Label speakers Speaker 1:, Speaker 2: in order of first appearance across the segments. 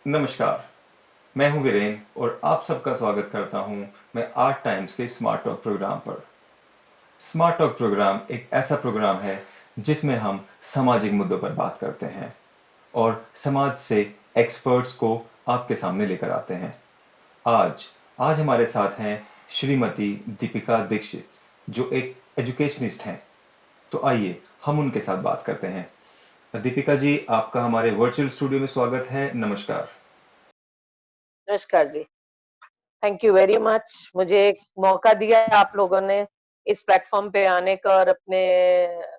Speaker 1: नमस्कार। मैं हूं वीरेन और आप सबका स्वागत करता हूं मैं आर्ट टाइम्स के स्मार्ट टॉक प्रोग्राम पर। स्मार्ट टॉक प्रोग्राम एक ऐसा प्रोग्राम है जिसमें हम सामाजिक मुद्दों पर बात करते हैं और समाज से एक्सपर्ट्स को आपके सामने लेकर आते हैं। आज आज हमारे साथ हैं श्रीमती दीपिका दीक्षित, जो एक एजुकेशनिस्ट हैं। तो आइए हम उनके साथ बात करते हैं। दीपिका जी, आपका हमारे वर्चुअल स्टूडियो में स्वागत है। नमस्कार।
Speaker 2: नमस्कार जी। थैंक यू वेरी मच, मुझे एक मौका दिया आप लोगों ने इस प्लेटफॉर्म पे आने का और अपने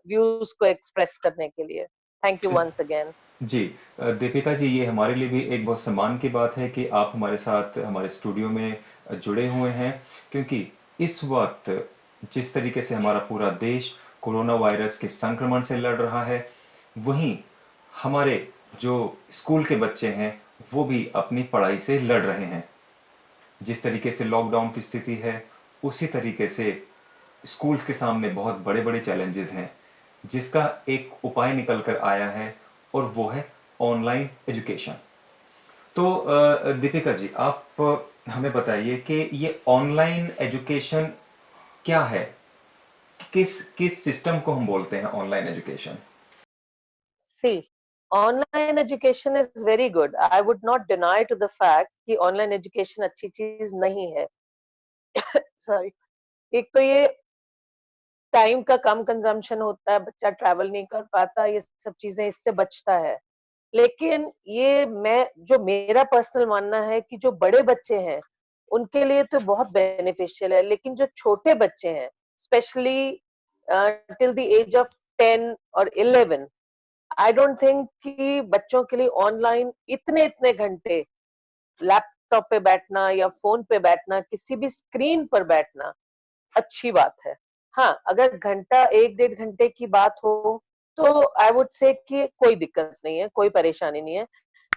Speaker 2: व्यूज को एक्सप्रेस करने के लिए। Thank you once again.
Speaker 1: जी। दीपिका जी, ये हमारे लिए भी एक बहुत सम्मान की बात है कि आप हमारे साथ हमारे स्टूडियो में जुड़े हुए हैं, क्योंकि इस वक्त जिस तरीके से हमारा पूरा देश कोरोना वायरस के संक्रमण से लड़ रहा है, वहीं हमारे जो स्कूल के बच्चे हैं वो भी अपनी पढ़ाई से लड़ रहे हैं। जिस तरीके से लॉकडाउन की स्थिति है, उसी तरीके से स्कूल्स के सामने बहुत बड़े बड़े चैलेंजेस हैं, जिसका एक उपाय निकल कर आया है और वो है ऑनलाइन एजुकेशन। तो दीपिका जी, आप हमें बताइए कि ये ऑनलाइन एजुकेशन क्या है? किस किस सिस्टम को हम बोलते हैं online education?
Speaker 2: See, online education is very good. I would not deny to the fact कि ऑनलाइन एजुकेशन अच्छी चीज नहीं है। सॉरी। एक तो ये टाइम का कम कंजम्पशन होता है, बच्चा ट्रैवल नहीं कर पाता, ये सब चीजें इससे बचता है। लेकिन ये मेरा पर्सनल मानना है कि जो बड़े बच्चे हैं उनके लिए तो बहुत बेनिफिशियल है, लेकिन जो छोटे बच्चे हैं, specially till the age of 10 और 11, आई डोंट थिंक कि बच्चों के लिए ऑनलाइन इतने इतने घंटे लैपटॉप पे बैठना या फोन पे बैठना, किसी भी स्क्रीन पर बैठना अच्छी बात है। हाँ, अगर घंटा 1 डेढ़ घंटे की बात हो तो आई वुड से कि कोई दिक्कत नहीं है, कोई परेशानी नहीं है।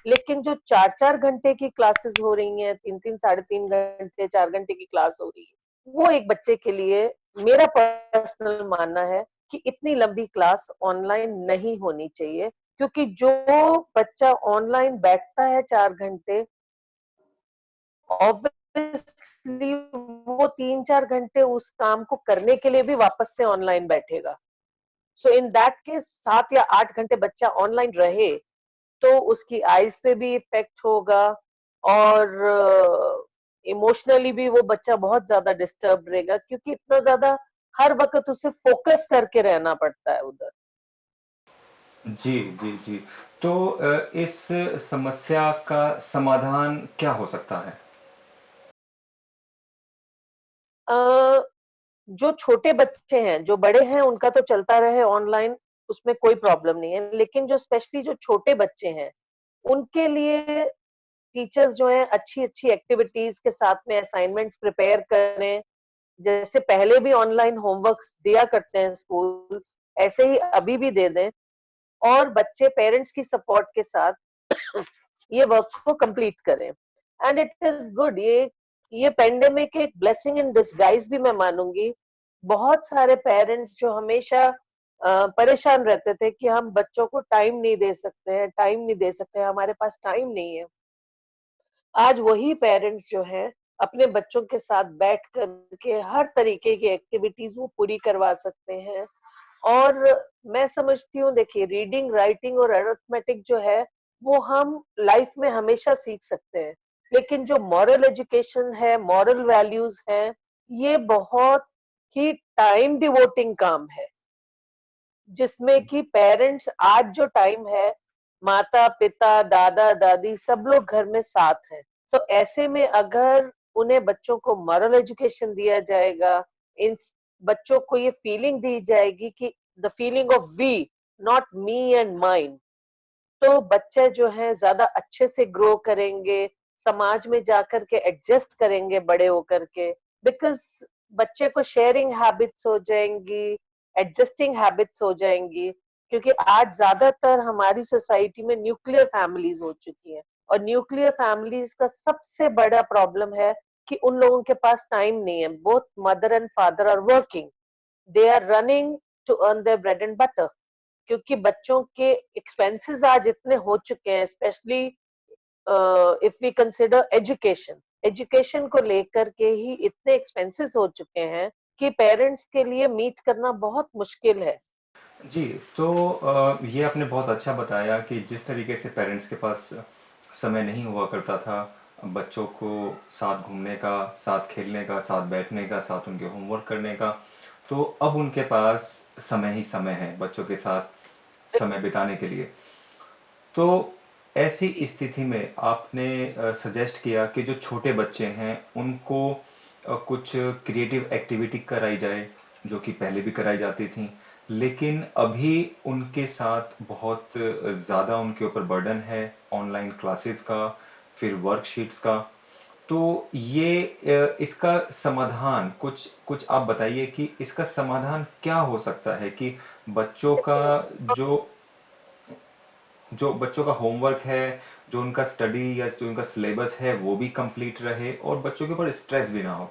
Speaker 2: लेकिन जो 4 4 घंटे की क्लासेस हो रही हैं, 3 3 3.5 घंटे 4 घंटे की क्लास हो रही है, वो एक बच्चे के लिए, मेरा पर्सनल मानना है कि इतनी लंबी क्लास ऑनलाइन नहीं होनी चाहिए। क्योंकि जो बच्चा ऑनलाइन बैठता है 4 घंटे, ऑब्वियसली वो 3 4 घंटे उस काम को करने के लिए भी वापस से ऑनलाइन बैठेगा। सो इन दैट केस 7 या 8 घंटे बच्चा ऑनलाइन रहे तो उसकी आईज पे भी इफेक्ट होगा, और इमोशनली भी वो बच्चा बहुत ज्यादा डिस्टर्ब रहेगा, क्योंकि इतना ज्यादा हर वक्त उसे फोकस करके रहना पड़ता है उधर।
Speaker 1: जी, जी, जी। तो इस समस्या का समाधान क्या हो सकता है?
Speaker 2: अ, जो छोटे बच्चे हैं, जो बड़े हैं उनका तो चलता रहे ऑनलाइन, उसमें कोई प्रॉब्लम नहीं है। लेकिन जो स्पेशली जो छोटे बच्चे हैं, उनके लिए टीचर्स जो है अच्छी अच्छी एक्टिविटीज के साथ में असाइनमेंट्स प्रिपेयर करें। जैसे पहले भी ऑनलाइन होमवर्क दिया करते हैं स्कूल्स, ऐसे ही अभी भी दे दें, और बच्चे पेरेंट्स की सपोर्ट के साथ ये वर्क को कंप्लीट करें। And it is good. ये पेंडेमिक एक ब्लेसिंग इन डिसगाइज भी मैं मानूंगी। बहुत सारे पेरेंट्स जो हमेशा परेशान रहते थे कि हम बच्चों को टाइम नहीं दे सकते हैं, टाइम नहीं दे सकते हैं, हमारे पास टाइम नहीं है, आज वही पेरेंट्स जो हैं अपने बच्चों के साथ बैठ करके हर तरीके की एक्टिविटीज वो पूरी करवा सकते हैं। और मैं समझती हूँ, देखिए, रीडिंग राइटिंग और अरिथमेटिक जो है वो हम लाइफ में हमेशा सीख सकते हैं। लेकिन जो मॉरल एजुकेशन है, मॉरल वैल्यूज है, ये बहुत ही टाइम डिवोटिंग काम है, जिसमें कि पेरेंट्स आज जो टाइम है, माता पिता दादा दादी सब लोग घर में साथ हैं। तो ऐसे में अगर उन्हें बच्चों को मॉरल एजुकेशन दिया जाएगा, इन बच्चों को ये फीलिंग दी जाएगी कि the feeling of we, not me and mine, तो बच्चे जो हैं ज्यादा अच्छे से ग्रो करेंगे, समाज में जाकर के एडजस्ट करेंगे बड़े होकर के। बिकॉज बच्चे को शेयरिंग हैबिट्स हो जाएंगी, एडजस्टिंग हैबिट्स हो जाएंगी। क्योंकि आज ज्यादातर हमारी सोसाइटी में न्यूक्लियर फैमिलीज हो चुकी हैं, और न्यूक्लियर फैमिलीज का सबसे बड़ा प्रॉब्लम है कि उन लोगों के पास टाइम नहीं है। Both mother and father are working, they are running to earn their bread and butter. क्योंकि बच्चों के एक्सपेंसेस आज इतने हो चुके हैं, specially if we consider education को लेकर के ही इतने एक्सपेंसेस हो चुके हैं कि पेरेंट्स के लिए मीट करना बहुत मुश्किल है।
Speaker 1: जी, तो ये आपने बहुत अच्छा बताया कि जिस तरीके से पेरेंट्स के पास समय नहीं हुआ करता था बच्चों को साथ घूमने का, साथ खेलने का, साथ बैठने का, साथ उनके होमवर्क करने का, तो अब उनके पास समय ही समय है बच्चों के साथ समय बिताने के लिए। तो ऐसी स्थिति में आपने सजेस्ट किया कि जो छोटे बच्चे हैं उनको कुछ क्रिएटिव एक्टिविटी कराई जाए, जो कि पहले भी कराई जाती थी, लेकिन अभी उनके साथ बहुत ज़्यादा उनके ऊपर बर्डन है ऑनलाइन क्लासेस का, फिर वर्कशीट्स का। तो ये इसका समाधान कुछ कुछ आप बताइए कि इसका समाधान क्या हो सकता है कि बच्चों का जो जो बच्चों का होमवर्क है, जो उनका स्टडी या जो उनका सिलेबस है वो भी कंप्लीट रहे और बच्चों के ऊपर स्ट्रेस भी ना हो।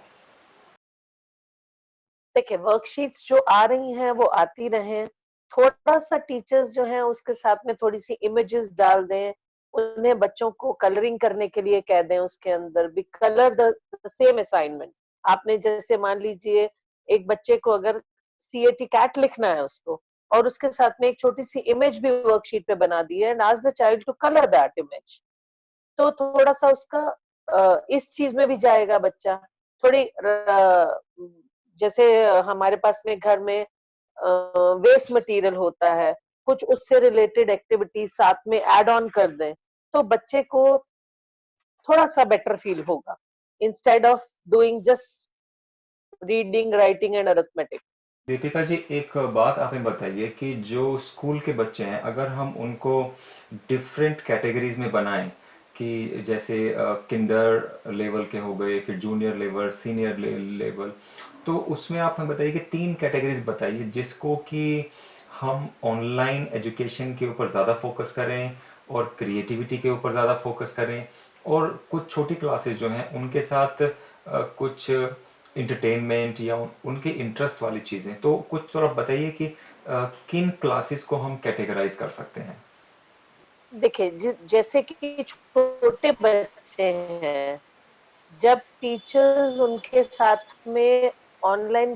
Speaker 2: देखिए, वर्कशीट्स जो आ रही हैं वो आती रहें, थोड़ा सा टीचर्स जो हैं उसके साथ में थोड़ी सी इमेजेस डाल दें, उन्हें बच्चों को कलरिंग करने के लिए कह दें, उसके अंदर भी कलर द सेम असाइनमेंट। आपने जैसे मान लीजिए एक बच्चे को अगर CAT कैट लिखना है उसको, और उसके साथ में एक छोटी सी इमेज भी वर्कशीट पे बना दी है and ask the child to colour that image, तो थोड़ा सा उसका इस चीज में भी जाएगा बच्चा। थोड़ी जैसे हमारे पास में घर में वेस्ट मटेरियल होता है, कुछ उससे रिलेटेड एक्टिविटीज साथ में ऐड ऑन कर दें, तो बच्चे को थोड़ा सा बेटर फील होगा, instead of doing just reading writing and arithmetic.
Speaker 1: Deepika ji, एक बात आप हमें बताइए कि जो स्कूल के बच्चे हैं अगर हम उनको डिफरेंट कैटेगरीज में बनाएं कि जैसे किंडर लेवल के हो गए, फिर जूनियर लेवल, सीनियर लेवल, तो उसमें आप हमें बताइए कि तीन कैटेगरीज बताइए जिसको कि हम ऑनलाइन एजुकेशन के ऊपर ज़्यादा फोकस करें और क्रिएटिविटी के ऊपर ज़्यादा फोकस करें, और कुछ छोटी क्लासेस जो हैं उनके साथ कुछ इंटरटेनमेंट या उनके इंटरेस्ट वाली चीज़ें। तो कुछ थोड़ा बताइए कि किन क्लासेस को हम कैटेगराइज कर सकते हैं।
Speaker 2: देखिए, जैसे कि छोटे बच्चे हैं, जब टीचर्स उनके साथ में ऑनलाइन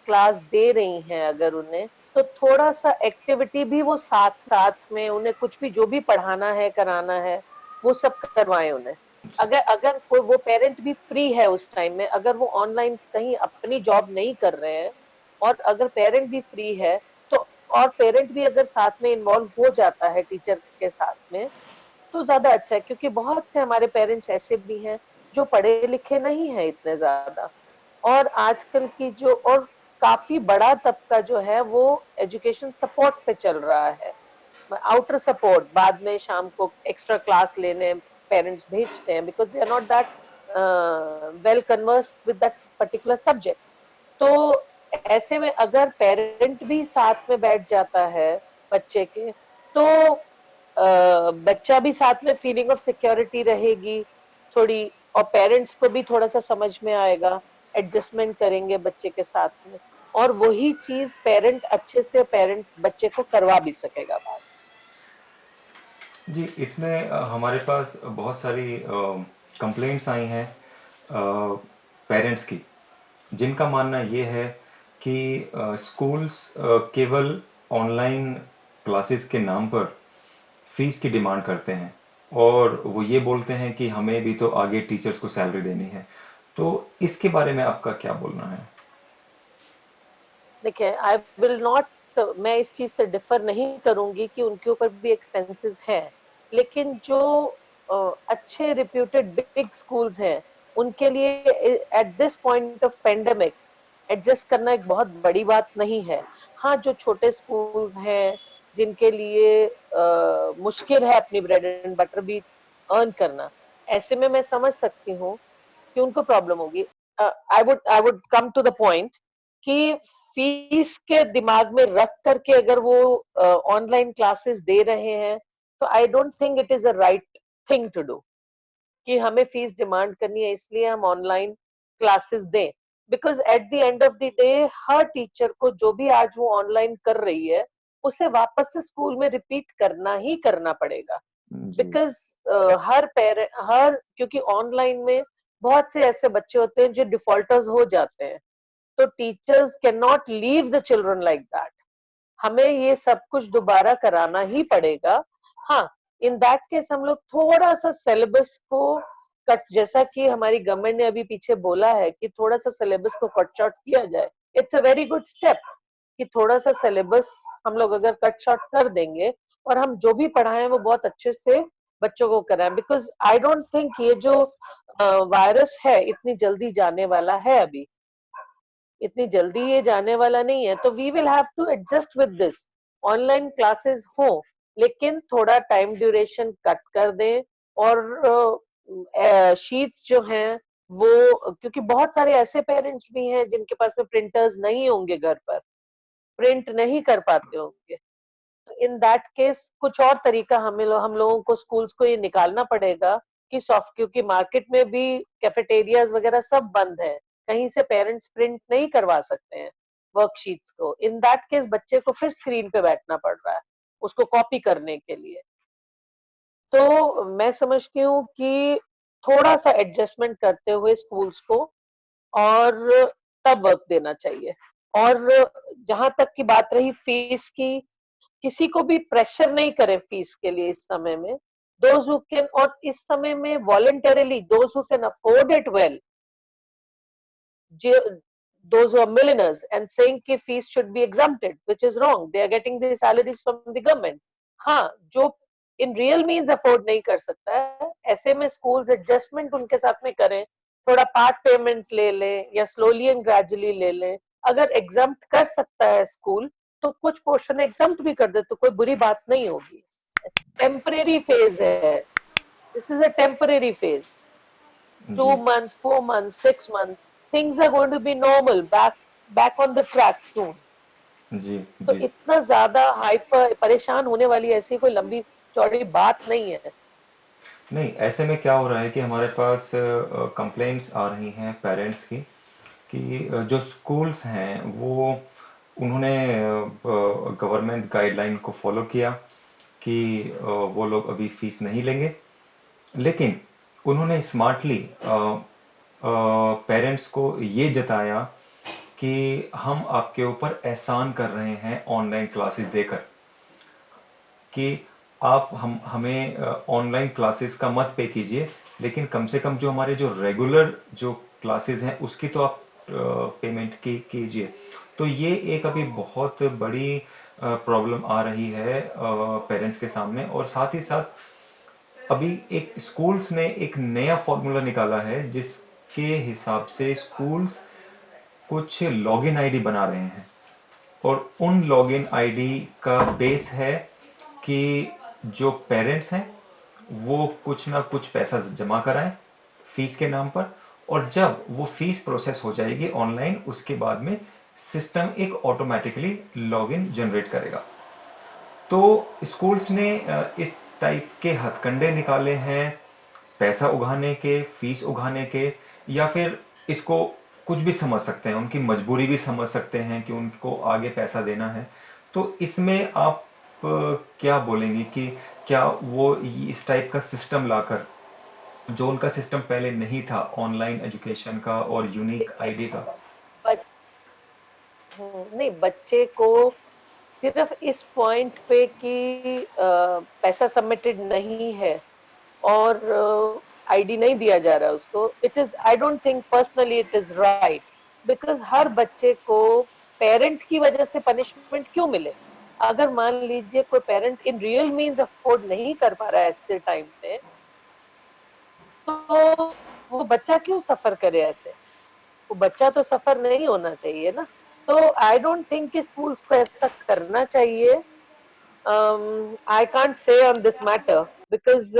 Speaker 2: क्लास दे रही हैं अगर उन्हें, तो थोड़ा सा एक्टिविटी भी वो साथ साथ में उन्हें कुछ भी जो भी पढ़ाना है कराना है वो सब करवाएं उन्हें। अगर अगर कोई वो पेरेंट भी फ्री है उस टाइम में, अगर वो ऑनलाइन कहीं अपनी जॉब नहीं कर रहे हैं और अगर पेरेंट भी फ्री है, तो और पेरेंट भी अगर साथ में इन्वॉल्व हो जाता है टीचर के साथ में, तो ज्यादा अच्छा है, क्योंकि बहुत से हमारे पेरेंट्स ऐसे भी हैं जो पढ़े लिखे नहीं है इतने ज्यादा, और आजकल की जो और काफी बड़ा तबका जो है वो एजुकेशन सपोर्ट पे चल रहा है, आउटर सपोर्ट, बाद में शाम को एक्स्ट्रा क्लास लेने पेरेंट्स भेजते हैं because they are not that well conversed with that particular subject. तो ऐसे में अगर पेरेंट भी साथ में बैठ जाता है बच्चे के, तो बच्चा भी साथ में फीलिंग ऑफ सिक्योरिटी रहेगी थोड़ी, और पेरेंट्स को भी थोड़ा सा समझ में आएगा, एडजस्टमेंट करेंगे बच्चे के साथ में, और वही चीज पेरेंट अच्छे से पेरेंट बच्चे को करवा भी सकेगा बाद।
Speaker 1: जी, इसमें हमारे पास बहुत सारी कंप्लेंट्स आई हैं पेरेंट्स की, जिनका मानना ये है कि स्कूल्स केवल ऑनलाइन क्लासेस के नाम पर फीस की डिमांड करते हैं, और वो ये बोलते हैं कि हमें भी तो आगे टीचर्स को सैलरी देनी है। तो इसके बारे में आपका क्या बोलना है?
Speaker 2: देखिए, आई विल नॉट, मैं इस चीज से डिफर नहीं करूंगी कि उनके ऊपर भी एक्सपेंसेस हैं, लेकिन जो अच्छे रिप्यूटेड बिग स्कूल्स हैं उनके लिए at this point of pandemic adjust करना एक बहुत बड़ी बात नहीं है। हाँ, जो छोटे स्कूल्स हैं जिनके लिए मुश्किल है अपनी ब्रेड एंड बटर भी अर्न करना, ऐसे में मैं समझ सकती हूँ कि उनको प्रॉब्लम होगी। I would come to the point कि फीस के दिमाग में रख करके अगर वो ऑनलाइन क्लासेस दे रहे हैं, तो I don't think it is a right thing to do कि हमें फीस डिमांड करनी है इसलिए हम ऑनलाइन क्लासेस दें, because at the end of the day हर टीचर को जो भी आज वो ऑनलाइन कर रही है उसे वापस से स्कूल में रिपीट करना ही करना पड़ेगा।
Speaker 1: जी
Speaker 2: बिकॉज हर पेरेंट हर क्योंकि ऑनलाइन में बहुत से ऐसे बच्चे होते हैं जो डिफॉल्टर्स हो जाते हैं, तो teachers can not leave the children like that. हमें ये सब कुछ दोबारा कराना ही पड़ेगा। हाँ, इन दैट केस हम लोग थोड़ा सा सिलेबस को कट, जैसा कि हमारी गवर्नमेंट ने अभी पीछे बोला है कि थोड़ा सा सिलेबस को कट शॉर्ट किया जाए, it's a very good step कि थोड़ा सा सिलेबस हम लोग अगर कट शॉर्ट कर देंगे और हम जो भी पढ़ाएं वो बहुत अच्छे से बच्चों को कराएं, बिकॉज आई डोंट थिंक ये जो वायरस है इतनी जल्दी जाने वाला है अभी, इतनी जल्दी ये जाने वाला नहीं है, तो we will have to adjust with this. Online classes हो लेकिन थोड़ा टाइम ड्यूरेशन कट कर दें, और शीट्स जो हैं वो, क्योंकि बहुत सारे ऐसे पेरेंट्स भी हैं जिनके पास में प्रिंटर्स नहीं होंगे घर पर, प्रिंट नहीं कर पाते होंगे, तो इन दैट केस कुछ और तरीका हम लोगों को स्कूल्स को ये निकालना पड़ेगा कि सॉफ्ट, क्योंकि मार्केट में भी कैफेटेरियाज वगैरह सब बंद है, कहीं से पेरेंट्स प्रिंट नहीं करवा सकते हैं वर्कशीट्स को, इन दैट केस बच्चे को फिर स्क्रीन पे बैठना पड़ रहा है उसको कॉपी करने के लिए। तो मैं समझती हूँ कि थोड़ा सा एडजस्टमेंट करते हुए स्कूल्स को, और तब वर्क देना चाहिए। और जहां तक की बात रही फीस की, किसी को भी प्रेशर नहीं करें फीस के लिए इस समय में। दोज हु कैन, और इस समय में voluntarily those who can afford it well, those who are millionaires and saying कि fees should be exempted, which is wrong, they are getting their salaries from the government। हाँ, जो in real means afford नहीं कर सकता है, ऐसे में schools adjustment उनके साथ में करें, थोड़ा part payment ले लें या slowly and gradually ले लें। अगर exempt कर सकता है school तो कुछ portion exempt भी कर दे तो कोई बुरी बात नहीं होगी। टेम्परेरी फेज है, this is a temporary phase,
Speaker 1: जी
Speaker 2: 2 months, 4 months, 6 months, things are going to be normal, back on the track soon।
Speaker 1: जी
Speaker 2: तो
Speaker 1: जी।
Speaker 2: इतना ज्यादा हाइपर परेशान होने वाली ऐसी कोई लंबी चौड़ी बात नहीं है।
Speaker 1: नहीं, ऐसे में क्या हो रहा है कि हमारे पास कंप्लेंट्स आ रही हैं पेरेंट्स की कि जो स्कूल्स हैं वो उन्होंने गवर्नमेंट गाइडलाइन को फॉलो किया कि वो लोग अभी फीस नहीं लेंगे, लेकिन उन्होंने स्मार्टली पेरेंट्स को ये जताया कि हम आपके ऊपर एहसान कर रहे हैं ऑनलाइन क्लासेस देकर, कि आप हम हमें ऑनलाइन क्लासेस का मत पे कीजिए, लेकिन कम से कम जो हमारे जो रेगुलर जो क्लासेस हैं उसकी तो आप पेमेंट की कीजिए। तो ये एक अभी बहुत बड़ी प्रॉब्लम आ रही है पेरेंट्स के सामने। और साथ ही साथ अभी एक स्कूल्स ने एक नया फॉर्मूला निकाला है जिसके हिसाब से स्कूल्स कुछ लॉगिन आईडी बना रहे हैं, और उन लॉगिन आईडी का बेस है कि जो पेरेंट्स हैं वो कुछ ना कुछ पैसा जमा कराएं फीस के नाम पर, और जब वो फीस प्रोसेस हो जाएगी ऑनलाइन उसके बाद में सिस्टम एक ऑटोमेटिकली लॉगिन जनरेट करेगा। तो स्कूल्स ने इस टाइप के हथकंडे निकाले हैं पैसा उगाने के, फीस उगाने के, या फिर इसको कुछ भी समझ सकते हैं, उनकी मजबूरी भी समझ सकते हैं कि उनको आगे पैसा देना है। तो इसमें आप क्या बोलेंगे कि क्या वो इस टाइप का सिस्टम लाकर, जो उनका सिस्टम पहले नहीं था ऑनलाइन एजुकेशन का और यूनिक आईडी का।
Speaker 2: बट नहीं, बच्चे को सिर्फ इस पॉइंट पे कि पैसा सबमिटेड नहीं है और आईडी नहीं दिया जा रहा है उसको, it is, I don't think personally it is right, because हर बच्चे को पेरेंट की वजह से पनिशमेंट क्यों मिले। अगर मान लीजिए कोई parent in real means afford नहीं कर पा रहा है ऐसे टाइम पे, तो वो बच्चा क्यों सफर करे ऐसे, वो बच्चा तो सफर नहीं होना चाहिए ना। तो आई डोंट थिंक कि स्कूल्स को ऐसा करना चाहिए। I can't say on this matter because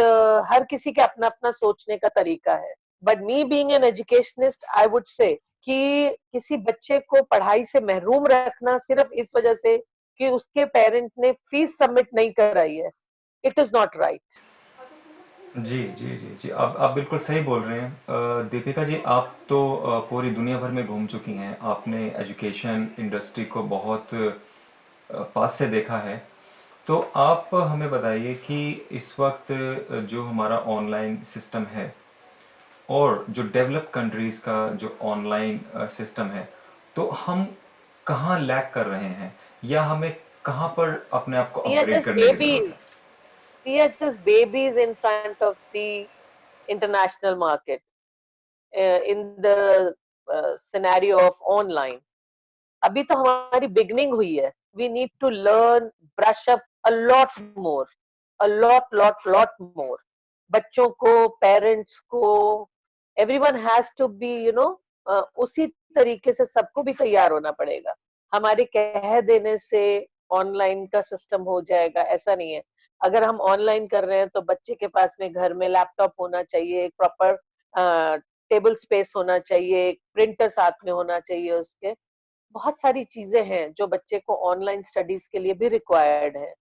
Speaker 2: हर किसी का अपना अपना सोचने का तरीका है, but me being an educationist I would say कि किसी बच्चे को पढ़ाई से महरूम रखना सिर्फ इस वजह से कि उसके पेरेंट ने फीस सबमिट नहीं कराई है, इट इज नॉट राइट।
Speaker 1: जी जी जी जी, आप बिल्कुल सही बोल रहे हैं। दीपिका जी, आप तो पूरी दुनिया भर में घूम चुकी हैं, आपने एजुकेशन इंडस्ट्री को बहुत पास से देखा है। तो आप हमें बताइए कि इस वक्त जो हमारा ऑनलाइन सिस्टम है और जो डेवलप कंट्रीज़ का जो ऑनलाइन सिस्टम है, तो हम कहाँ लैग कर रहे हैं, या हमें कहाँ पर अपने आप को
Speaker 2: We are
Speaker 1: अपग्रेड
Speaker 2: just
Speaker 1: करने की ज़रूरत
Speaker 2: babies.
Speaker 1: है?
Speaker 2: We are just babies in front of the international market, in the scenario of online. अभी तो हमारी बिगनिंग हुई है. We need to learn, brush up a lot more. बच्चों को, पेरेंट्स को, everyone has to be, उसी तरीके से सबको भी तैयार होना पड़ेगा. हमारे कह देने से ऑनलाइन का सिस्टम हो जाएगा, ऐसा नहीं है. अगर हम ऑनलाइन कर रहे हैं तो बच्चे के पास में घर में लैपटॉप होना चाहिए, एक प्रॉपर टेबल स्पेस होना चाहिए, एक प्रिंटर साथ में होना चाहिए उसके. बहुत सारी चीजें हैं जो बच्चे को ऑनलाइन स्टडीज के लिए भी रिक्वायर्ड है.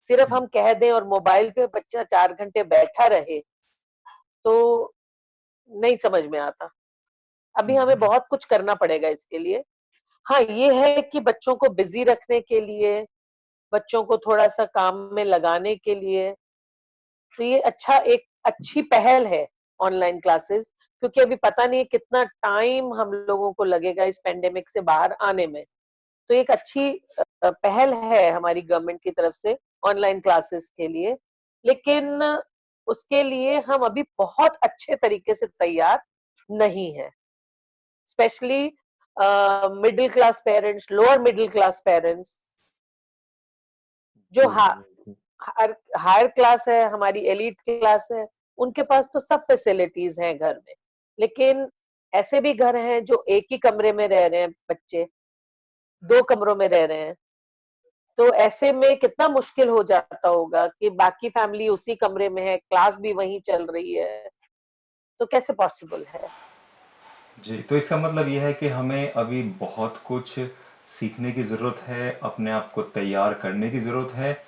Speaker 2: सिर्फ हम कह दें और मोबाइल पे बच्चा 4 घंटे बैठा रहे तो नहीं समझ में आता. अभी हमें
Speaker 1: जी।
Speaker 2: बहुत कुछ करना पड़ेगा इसके लिए. हाँ, ये है कि बच्चों को बिजी रखने के लिए, बच्चों को थोड़ा सा काम में लगाने के लिए, तो ये एक अच्छी पहल है ऑनलाइन क्लासेस. क्योंकि अभी पता नहीं है कितना टाइम हम लोगों को लगेगा इस पेंडेमिक से बाहर आने में. तो एक अच्छी पहल है हमारी गवर्नमेंट की तरफ से ऑनलाइन क्लासेस के लिए. लेकिन उसके लिए हम अभी बहुत अच्छे तरीके से तैयार नहीं है. Specially middle class parents, lower middle class parents, जो
Speaker 1: जी जी जी।
Speaker 2: हायर क्लास है, हमारी एलीट क्लास है, उनके पास तो सब फैसिलिटीज हैं घर में. लेकिन ऐसे भी घर हैं जो एक ही कमरे में रह रहे हैं बच्चे, 2 कमरों में रह रहे हैं. तो ऐसे में कितना मुश्किल हो जाता होगा कि बाकी फैमिली उसी कमरे में है, क्लास भी वहीं चल रही है, तो कैसे पॉसिबल है?
Speaker 1: जी, तो इसका मतलब ये है कि हमें अभी बहुत कुछ सीखने की ज़रूरत है, अपने आप को तैयार करने की ज़रूरत है।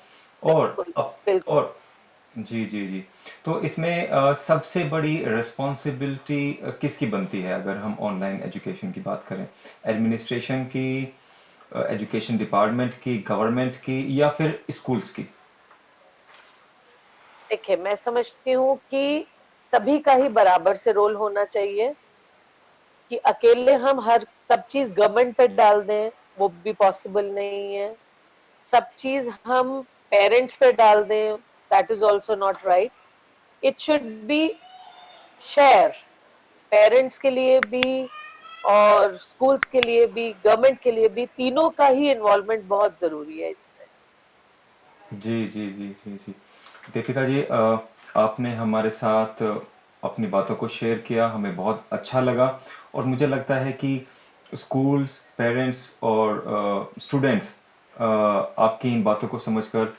Speaker 1: और
Speaker 2: बिल्कुल,
Speaker 1: अब
Speaker 2: बिल्कुल.
Speaker 1: और जी जी जी। तो इसमें सबसे बड़ी रिस्पॉन्सिबिलिटी किसकी बनती है अगर हम ऑनलाइन एजुकेशन की बात करें? एडमिनिस्ट्रेशन की, एजुकेशन डिपार्टमेंट की, गवर्नमेंट की, या फिर स्कूल्स की?
Speaker 2: देखिए, मैं समझती हूँ कि सभी का ही बराबर से रोल होना चाहिए. कि अकेले हम हर सब चीज़ गवर्नमेंट पे डाल दें, वो भी पॉसिबल नहीं है. सब चीज़ हम पेरेंट्स पे डाल दें, that is also not right. It should be share. Parents के लिए भी और स्कूल्स के लिए भी, गवर्नमेंट के लिए भी, तीनों का ही इन्वॉल्वमेंट बहुत ज़रूरी है इसमें.
Speaker 1: जी जी जी जी जी। दीपिका जी, आपने हमारे साथ अपनी बातों को शेयर किया, हमें बहुत अच्छा लगा। और मुझे लगता है कि स्कूल्स, पेरेंट्स और स्टूडेंट्स आपकी इन बातों को समझकर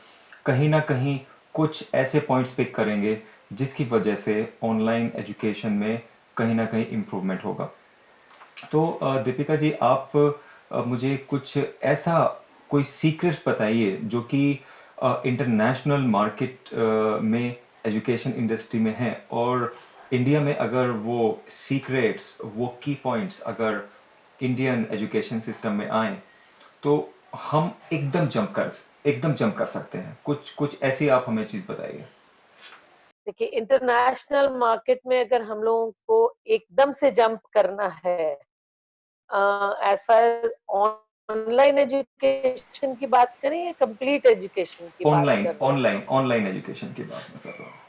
Speaker 1: कहीं ना कहीं कुछ ऐसे पॉइंट्स पिक करेंगे जिसकी वजह से ऑनलाइन एजुकेशन में कहीं ना कहीं इम्प्रूवमेंट होगा। तो दीपिका जी, आप मुझे कुछ ऐसा कोई सीक्रेट्स बताइए जो कि इंटरनेशनल मार्केट में एजुकेशन इंडस्ट्री में है, और इंडिया में अगर वो सीक्रेट्स, वो की पॉइंट्स अगर इंडियन एजुकेशन सिस्टम में आए तो हम एकदम जंप कर सकते हैं। कुछ कुछ ऐसी आप हमें चीज़ बताइए।
Speaker 2: देखिए, इंटरनेशनल मार्केट में अगर हम लोगों को एकदम से जंप करना है, as far as online education की बात करें या कंप्लीट एजुकेशन की बात
Speaker 1: ऑनलाइन
Speaker 2: कर रहे हैं?
Speaker 1: ऑनलाइन ऑनलाइन एजुकेशन की बात मैं कर रहा हूँ।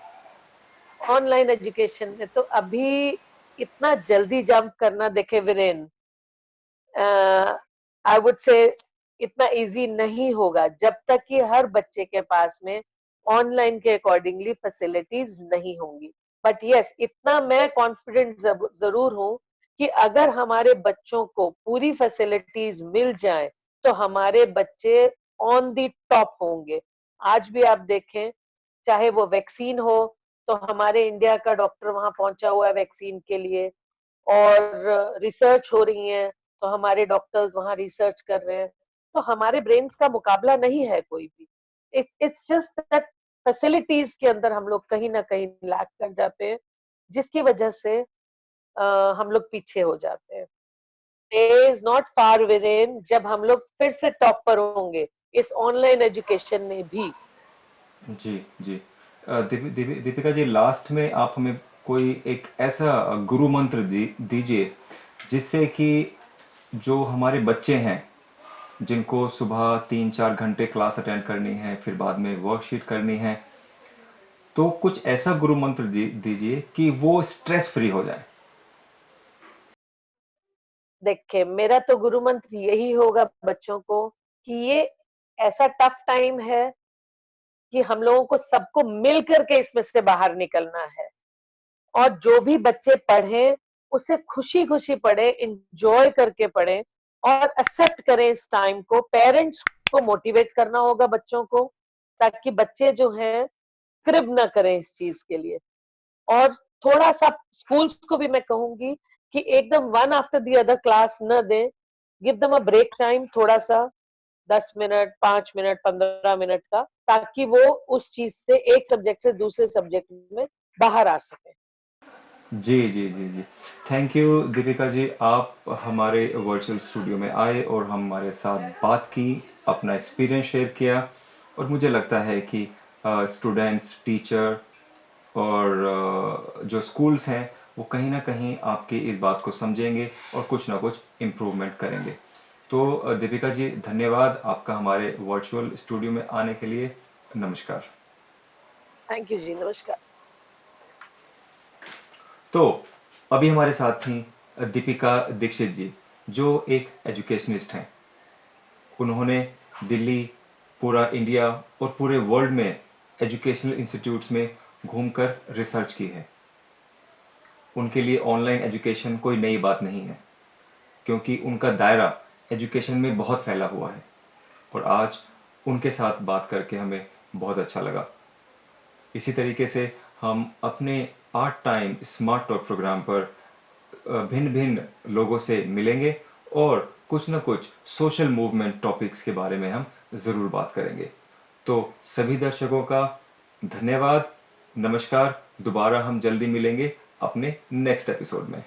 Speaker 2: ऑनलाइन एजुकेशन में तो अभी इतना जल्दी जंप करना, देखे वीरेन, आई वुड से इतना इजी नहीं होगा जब तक कि हर बच्चे के पास में ऑनलाइन के अकॉर्डिंगली फैसिलिटीज नहीं होंगी. बट यस, इतना मैं कॉन्फिडेंट जरूर हूं कि अगर हमारे बच्चों को पूरी फैसिलिटीज मिल जाए तो हमारे बच्चे ऑन दी टॉप होंगे. आज भी आप देखें, चाहे वो वैक्सीन हो, तो हमारे इंडिया का डॉक्टर वहां पहुंचा हुआ है वैक्सीन के लिए. और रिसर्च हो रही है, तो हमारे डॉक्टर्स वहां रिसर्च कर रहे हैं. तो हमारे ब्रेन्स का मुकाबला नहीं है कोई भी. इट्स जस्ट दैट फैसिलिटीज के अंदर हम लोग कहीं ना कहीं लैक कर जाते हैं, जिसकी वजह से हम लोग पीछे हो जाते हैं. Day is not far with in जब हम लोग फिर से टॉप पर होंगे. इस ऑनलाइन एजुकेशन ने भी।
Speaker 1: जी, जी। दीपिका जी, लास्ट में आप हमें कोई एक ऐसा गुरु मंत्र दीजिए जिससे कि जो हमारे बच्चे हैं, जिनको सुबह 3-4 घंटे क्लास अटेंड करनी है, फिर बाद में वर्कशीट करनी है, तो कुछ ऐसा गुरु मंत्र दीजिए कि वो स्ट्रेस फ्री हो जाए।
Speaker 2: देखिए, मेरा तो गुरु मंत्र यही होगा बच्चों को कि ये ऐसा टफ टाइम है कि हम लोगों को सबको मिल करके इसमें से बाहर निकलना है। और जो भी बच्चे पढ़ें, उसे खुशी-खुशी पढ़ें, एन्जॉय करके पढ़ें और एक्सेप्ट करें इस टाइम को। पेरेंट्स को मोटिवेट करना होगा बच्चों को, ताकि बच्चे जो हैं, क्रिब ना करें इस चीज़ के लिए। और थोड़ा-सा स्कूल्स को भी मैं कहूँगी कि एकदम one after the other class न दें, give them a break time थोड़ा-सा 10 मिनट, 5 मिनट, 15 मिनट का, ताकि वो उस चीज़ से एक सब्जेक्ट से दूसरे सब्जेक्ट में बाहर आ सकें।
Speaker 1: जी, जी, जी, जी। थैंक यू दीपिका जी, आप हमारे वर्चुअल स्टूडियो में आए और हमारे साथ बात की, अपना एक्सपीरियंस शेयर किया, और मुझे लगता है कि स्टूडेंट्स, टीचर और जो स्कूल्स हैं, वो कहीं ना कहीं आपकी इस बात को समझेंगे और कुछ ना कुछ इम्प्रूवमेंट करेंगे। तो दीपिका जी, धन्यवाद आपका हमारे वर्चुअल स्टूडियो में आने के लिए। नमस्कार।
Speaker 2: थैंक यू जी, नमस्कार।
Speaker 1: तो अभी हमारे साथ थी दीपिका दीक्षित जी, जो एक एजुकेशनिस्ट हैं। उन्होंने दिल्ली, पूरा इंडिया और पूरे वर्ल्ड में एजुकेशनल इंस्टीट्यूट्स में घूमकर रिसर्च की है। उनके लिए ऑनलाइन एजुकेशन कोई नई बात नहीं है, क्योंकि उनका दायरा एजुकेशन में बहुत फैला हुआ है। और आज उनके साथ बात करके हमें बहुत अच्छा लगा। इसी तरीके से हम अपने art time smart talk program पर भिन्न भिन्न लोगों से मिलेंगे और कुछ ना कुछ सोशल मूवमेंट टॉपिक्स के बारे में हम ज़रूर बात करेंगे। तो सभी दर्शकों का धन्यवाद। नमस्कार। दोबारा हम जल्दी मिलेंगे अपने नेक्स्ट एपिसोड में।